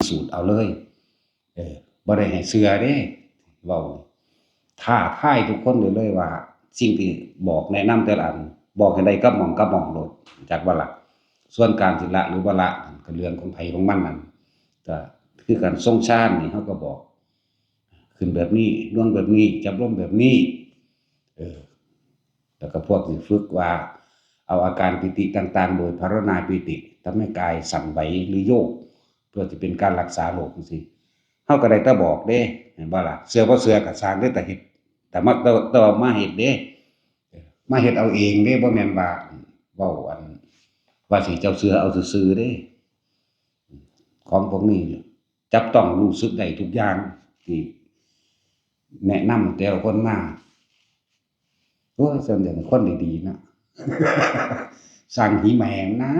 สูตรเอาเลยบ่ได้ให้เชื่อเด้เว้าท้าทายทุกคนเลยว่าสิ่งที่บอกแนะนำแต่ละอันบอกให้ได้กับหม่องกับหม่องโลดจักว่าล่ะส่วนการสิละหรือบ่ละก็เรื่องของไผของมันนั่นก็คือการทรงฌานนี่เฮาก็บอกขึ้นแบบนี้ลงแบบนี้จับลมแบบนี้แล้วก็พวกที่ฝึกว่าเอาอาการปิติต่างๆโดยภารนาปิติทำให้กายสั่นไหวหรือโยกเพื่อจะเป็นการรักษาโรคจังซี่เฮาก็ได้แต่บอกเด้เห็นบ่ล่ะเชื่อบ่เชื่อก็สร้างได้แต่เฮ็ดแต่มาเฮ็ดเด้มาเฮ็ดเอาเองเด้บ่แม่นว่าเว้าอันว่าสิเจ้าเชื่อเอาซื่อๆเด้ของพวกนี้จับต้องรู้สึกได้ทุกอย่างที่แนะนำแต่ละคนมาโอ้ยส่วนใหญ่คนดีๆนะสร้างหีแหมงนะ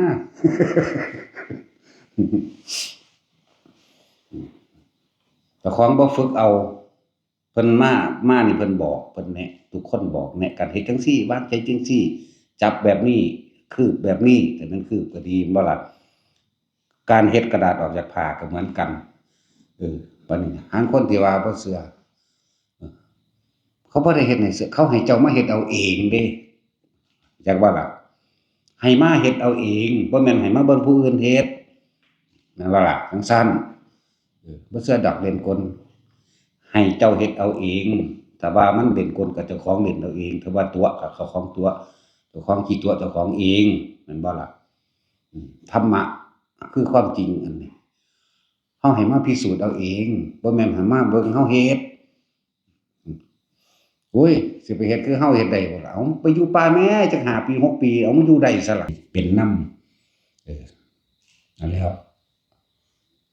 แต่ของบ่ฝึกเอาเพิ่นมานี่เพิ่นบอกเพิ่นแนะทุกคนบอกแนะกันเฮ็ดจังซี่วางใจจังซี่จับแบบนี้คืบแบบนี้แต่มันคืบก็ดีบ่ล่ะการเฮ็ดกระดาษออกจากผ้าก็เหมือนกันบัดนี้หางคนที่ว่าบ่เชื่อเขาบ่ได้เฮ็ดให้เชื่อเขาให้เจ้ามาเฮ็ดเอาเองเด้จักว่าล่ะให้มาเฮ็ดเอาเองบ่แม่นให้มาเบิ่งผู้อื่นเฮ็ดนั่นว่าล่ะจังซั่นบ่เชื่อดอกเล่นกลให้เจ้าเฮ็ดเอาเองถ้าว่ามันเล่นกลก็เจ้าของเล่นเอาเองถ้าว่าตัวก็เจ้าของตัวเจ้าของขี้ตัวเจ้าของเองแม่นบ่ล่ะธรรมะคือความจริงอันนี้เฮาให้มาพิสูจน์เอาเองบ่แม่นให้มาเบิ่งเฮาเฮ็ดโอ้ยสิไปเฮ็ดคือเฮาเฮ็ดได้บ่ล่ะเอาไปอยู่ป่าแม่จัก5 ปี 6 ปีเอามาอยู่ได้ซะล่ะเป็นนำนั่นแหล้ว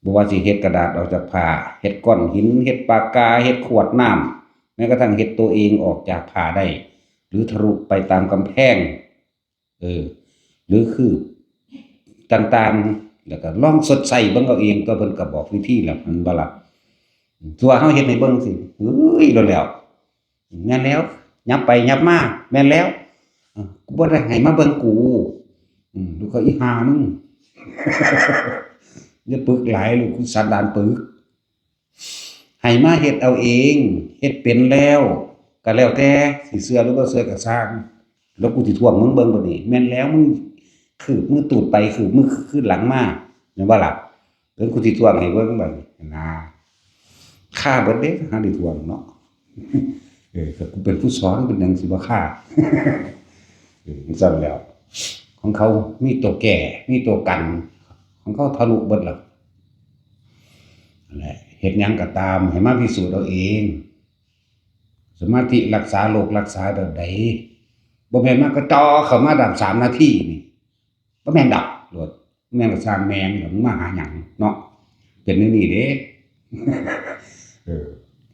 บ่ว่าสิเฮ็ดกระดาษออกจากผ้าเฮ็ดก้อนหินเฮ็ดปากกาเฮ็ดขวดน้ำแม้กระทั่งเฮ็ดตัวเองออกจากผ้าได้หรือทะลุไปตามกำแพงหรือคืบต่างๆแล้วก็ลองสดใส่เบิ่งเอาเองก็เพิ่นก็บอกวิธีแล้วมันบ่ล่ะตัวเฮาเฮ็ดให้เบิ่งสิเฮ้ยโดนแล้วแม่นแล้วยับไปยับมาแม่นแล้วกูบ่ได้ให้มาเบิ่งกูลูกเขาอีห่ามึงอย่าปึกหลายลูกกูสันดานปึกให้มาเฮ็ดเอาเองเฮ็ดเป็นแล้วก็แล้วแต่สิเชื่อหรือบ่เชื่อก็สร้างแล้วกูสิท่วงมึงเบิ่งบ่นี่แม่นแล้วมึงคืบมือตูดไปคืบมือขึ้นหลังมาแม่นบ่ล่ะเพิ่นกูสิท่วงให้เบิ่งบัดนี้นะฆ่าเบิดเด้หาได้ท่วงเนาะก็กูเป็นผู้สอนเป็นหยังสิบ่ฆ่าจังซั่นแล้วของเขามีตัวแก่มีตัวกันของเขาทะลุเบิดแล้วนั่นแหละเฮ็ดหยังก็ตามให้มาพิสูจน์เอาเองสมาธิรักษาโรครักษาแบบใดบ่แม่นมากระจอเข้ามาดับ3 นาทีนี่บ่แม่นดับโลดแม่นก็สร้างแม่งมึงมาหาหยังเนาะเป็นจังนี้เด้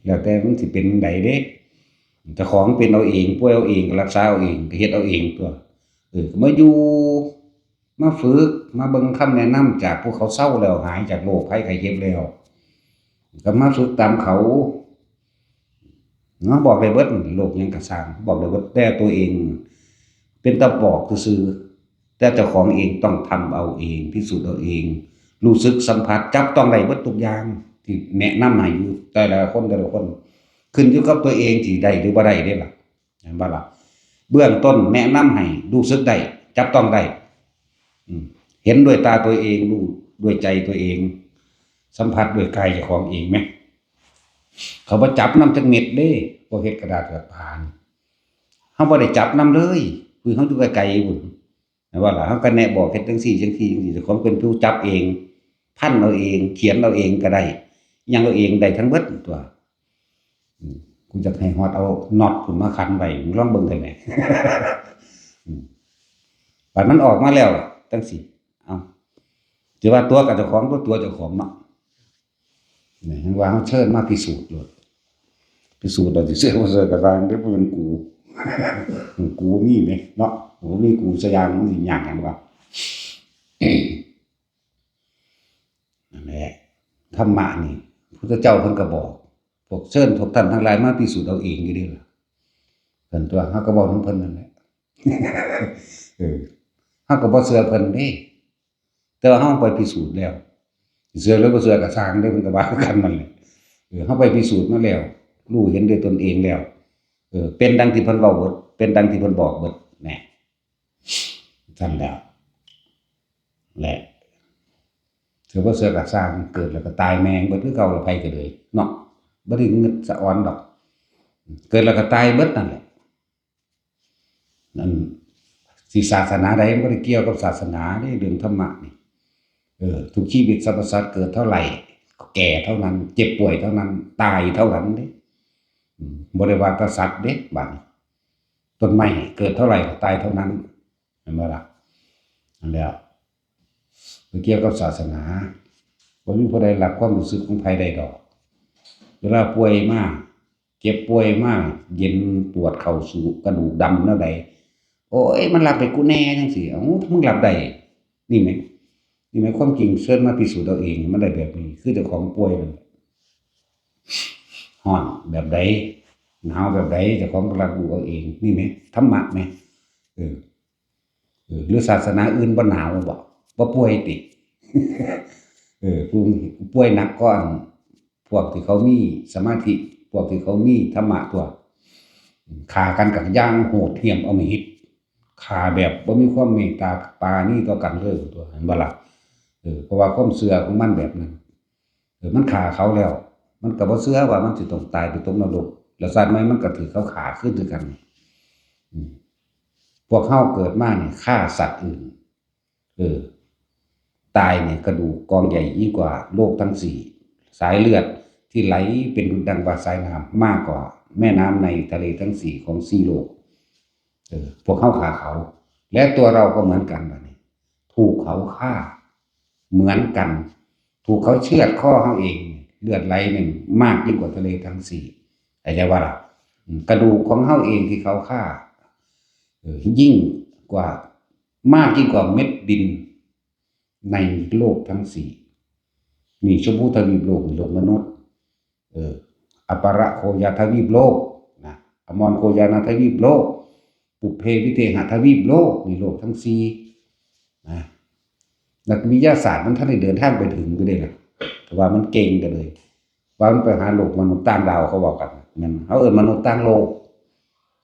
แล้วแต่มันสิเป็นจังไดเด้เจ้าของเป็นเอาเองป่วยเอาเองก็รักษาเอาเองก็เฮ็ดเอาเองตัวก็มาอยู่มาฝึกมาเบิ่งคำแนะนำจากพวกเขาเซาแล้วหายจากโรคภัยไข้เจ็บแล้วก็มาฝึกตามเขาเนาะบอกได้เบิดโรคหยังก็สร้างบอกได้เบิดแต่ตัวเองเป็นตาบอกซื่อๆแต่เจ้าของเองต้องทำเอาเองพิสูจน์เอาเองรู้สึกสัมผัสจับต้องได้เบิดทุกอย่างที่แนะนำให้อยู่แต่ละคนขึ้นอยู่กับตัวเองสิได้หรือบ่ได้เด้ล่ะเห็นบ่ล่ะเบื้องต้นแนะนำให้รู้สึกได้จับต้องได้เห็นด้วยตาตัวเองรู้ด้วยใจตัวเองสัมผัสด้วยกายเจ้าของเองไหมเขาบ่จับนำจักเม็ดเด้พวกเฮ็ดกระดาษแบบผ่านเฮาบ่ได้จับนำเลยคือเฮาอยู่ไกลๆพุ่นแม่นบ่ล่ะเฮาก็แนะบอกเฮ็ดจังซี่จังซี่จังซี่เจ้าของเป็นผู้จับเองพันเอาเองเขียนเอาเองก็ได้หยังเอาเองได้ทั้งเบิดตัวกูจะให้ฮอดเอาน็อตพุ่นมาขันไว้มึงลองเบิ่งได้แหมบัดมันออกมาแล้วจังซี่เอาสิว่าตัวกับเจ้าของตัวเจ้าของเนาะนี่เห็นว่าเฮาเชิญมาพิสูจน์โลดพิสูจน์แล้วสิเชื่อบ่เชื่อก็ตามเด้อบ่แม่นกูกูมีแหมเนาะโอ้มีกูซะอย่างมันสิยากหยังบ่นั่นแหละธรรมะนี่พุทธเจ้าเพิ่นก็บอกพวกเชิญพวกท่านทั้งหลายมาพิสูจน์เอาเองอยู่เด้อล่ะเพิ่นตัวเฮาก็เว้านำเพิ่นนั่นแหละเฮาก็บ่เชื่อเพิ่นเด้แต่ว่าเฮาไปพิสูจน์แล้ว เชื่อหรือบ่เชื่อก็สร้างเด้อเพิ่นก็ว่าคือกันนั่นแหละเฮาไปพิสูจน์มาแล้วรู้เห็นด้วยตนเองแล้วเป็นดังที่เพิ่นเว้าเบิดเป็นดังที่เพิ่นบอกเบิดแหน่ซั่นแล้วแหละเชื่อบ่เชื่อก็สร้างเกิดแล้วก็ตายแม่งเบิดคือเก่าละไผก็เลยเนาะบ่ได้งึดสะออนดอกเกิดแล้วก็ตายเบิดนั่นแหละนั่นสิศาสนาใดมันบ่ได้เกี่ยวกับศาสนาเด้เรื่องธรรมะนี่ทุกชีวิตสรรพสัตว์เกิดเท่าไหร่แก่เท่านั้นเจ็บป่วยเท่านั้นตายเท่านั้นเด้บ่ได้ว่าแต่สัตว์เด้บัดนี้ต้นไม้เกิดเท่าไหร่ก็ตายเท่านั้นเห็นบ่ล่ะนั่นแหละบ่เกี่ยวกับศาสนาบ่มีผู้ใดรับความรู้สึกของไผได้ดอกเวลาป่วยมาเจ็บป่วยมาเย็นปวดเข้าสู่กระดูกดำแนวใดโอ๊ยมันรับให้กูแหน่จังซี่เอ้ามึงรับได้นี่แหมนี่แหมความจริงเชิญมาพิสูจน์เอาเองมันได้แบบนี้คือเจ้าของป่วยนั่นร้อนแบบใดหนาวแบบใดเจ้าของก็รับรู้เอาเองนี่แหมธรรมะแหมเออหรือศาสนาอื่นบ่หนาวบ่ป่วยติ ผู้ป่วยหนักก็อันพวกที่เขามีสมาธิพวกที่เขามีธรรมะตัวฆ่ากันกับอย่างโหดเหี้ยมอำมหิตฆ่าแบบบ่มีความเมตตาปราณีต่อกันเลยตัวเห็นบ่ล่ะเพราะว่าความเชื่อของมันแบบนั้นมันฆ่าเขาแล้วมันก็บ่เชื่อว่ามันสิต้องตายไปตกนรกแล้วชาติใหม่มันก็ถือเขาฆ่าคืนคือกันพวกเฮาเกิดมานี่ฆ่าสัตว์อื่นตายเนี่ยกระดูกกองใหญ่ยิ่งกว่าโลกทั้งสี่สายเลือดที่ไหลเป็นดังว่าสายน้ำมากกว่าแม่น้ำในทะเลทั้งสี่ของสี่โลกพวกเขาฆ่าเขาและตัวเราก็เหมือนกันบัดนี้ถูกเขาฆ่าเหมือนกันถูกเขาเชือดคอเขาเองเลือดไหลหนึ่งมากยิ่งกว่าทะเลทั้งสี่เข้าใจว่าล่ะกระดูกของเขาเองที่เขาฆ่ายิ่งกว่ามากยิ่งกว่าเม็ดดินในโลกทั้งสี่นี่ชมพูทวีปโลกโลกมนุษย์อปรโคยาทวีปโลกนะอมรโคยานาทวีปโลกปุเพวิเทหทวีปโลกนี่โลกทั้งสี่นะนักวิทยาศาสตร์มันท่านได้เดินทางไปถึงก็ได้ล่ะแต่ว่ามันเก่งกันเลยว่ามันไปหาโลกมนุษย์ต่างดาวเขาบอกกันนั่นเขามนุษย์ต่างโลก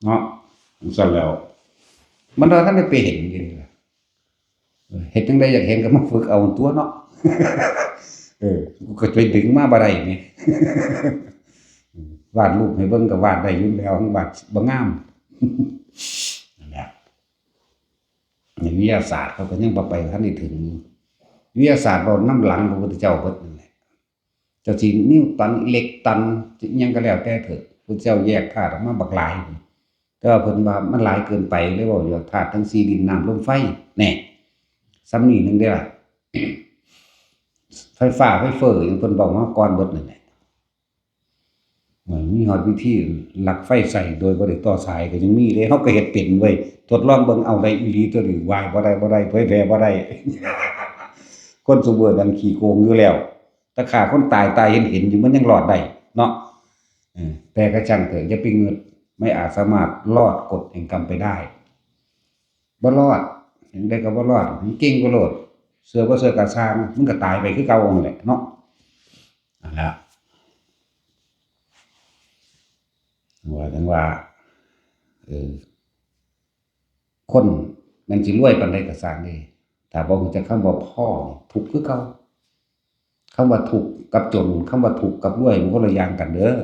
เนาะสั่นแล้วมันเราท่านได้ไปเห็นกันเลยเห็นจังไดอยากเห็นก็มาฝึกเอาตัวเนาะก็ไปดึงมาบ่ได้แหมวาดรูปให้เบิ่งก็วาดได้อยู่แล้ววาดบ่งามนั่นแหละวิทยาศาสตร์เขาก็ยังบ่ไปทันได้ถึงวิทยาศาสตร์เรานำหลังพระพุทธเจ้าเบิดนั่นแหละเจ้าสินิวตันอิเล็กตันอิหยังก็แล้วแต่เถิดพระเจ้าแยกธาตุออกมาบักหลายแต่ว่าเพิ่นว่ามันหลายเกินไปเลยเว้าอยู่ธาตุทั้ง4ดินน้ำลมไฟแน่ซ้ำนี่นึงได้ล่ะไฟฟ้าไฟเฟอร์อย่างเพิ่นบอกมาก่อนเบิดนั่นแหละมีฮอดวิธีลักไฟใส่โดยบ่ได้ต่อสายก็ยังมีเด้เฮาก็เฮ็ดเป็นเว้ยทดลองเบิ่งเอาได้อีหลีตัวนี้วายบ่ได้เผยแพร่บ่ได้คนซุมื้อนั้นขี้โกงอยู่แล้วแต่ฆ่าคนตายเห็นอยู่มันยังรอดได้เนาะแต่ก็ช่างเถอะอย่าไปงึดไม่อาจสามารถรอดกฎแห่งกรรมไปได้บ่รอดจังได๋ก็บ่รอดเก่งก็โลดเสือบ่เสือก็สร้างมันก็ตายไปคือเก่านั่นแหละเนาะนั่นแหละว่าจังว่าคนมันสิรวยปานใดก็สร้างได้ถ้าบ่รู้จักคำว่าพอทุกข์คือเก่าคำว่าทุกข์กับจนคำว่าทุกข์กับรวยมันคนละอย่างกันเด้อ